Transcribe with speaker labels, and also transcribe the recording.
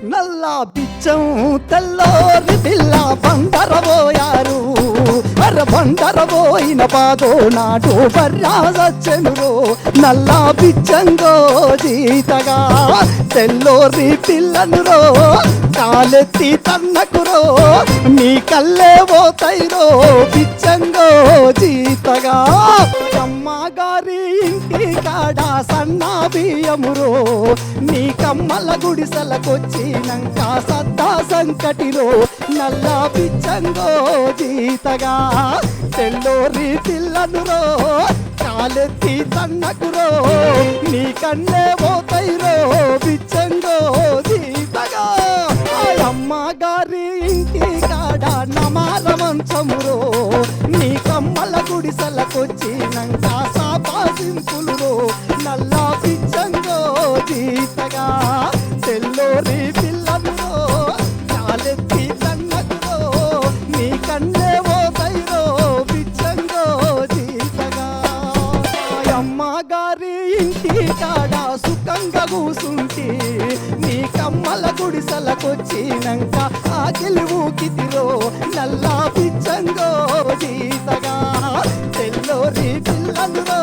Speaker 1: నల్లా బిచ్చం తెల్లోరి పిల్ల బందరబోయారు బందరబోయిన పాదో నాటు బర్రాజచ్చెనురో నల్లా బిచ్చంగో జీతగా తెల్లోరి పిల్లనురో కాలెత్తి తన్నకురో నీ కల్లే పోతైరో బిచ్చంగో జీతగా అమ్మగారి ఇంటి కాడ సన్నా బియ్యమురో నీ కమ్మల గుడిసెలకొచ్చినంక సద్దా సంకటిరో నల్లా బిచ్చంగో జీతగా తెల్లోరి పిల్లనురో కాలెత్తి తన్నకురో నీ కన్నే పోతైరో బిచ్చంగో జీతగా అమ్మగారి ఇంటి కాడ నమాల మంచమురో నీ కమ్మల గుడిసెలకొచ్చినంక సాపాసింపులురో నల్లా బిచ్చంగో జీతగా తెల్లోరి పిల్లనురో కాలెత్తి తన్నకురో నీ కన్నే పోతైరో బిచ్చంగో జీతగా అమ్మగారి ఇంటి కాడ సుఖంగా కూసుంటి నీ కమ్మల గుడిసెలకొచ్చినంక ఆకిలి ఊకితిరో నల్లా బిచ్చంగో జీతగా తెల్లోరి పిల్లనురో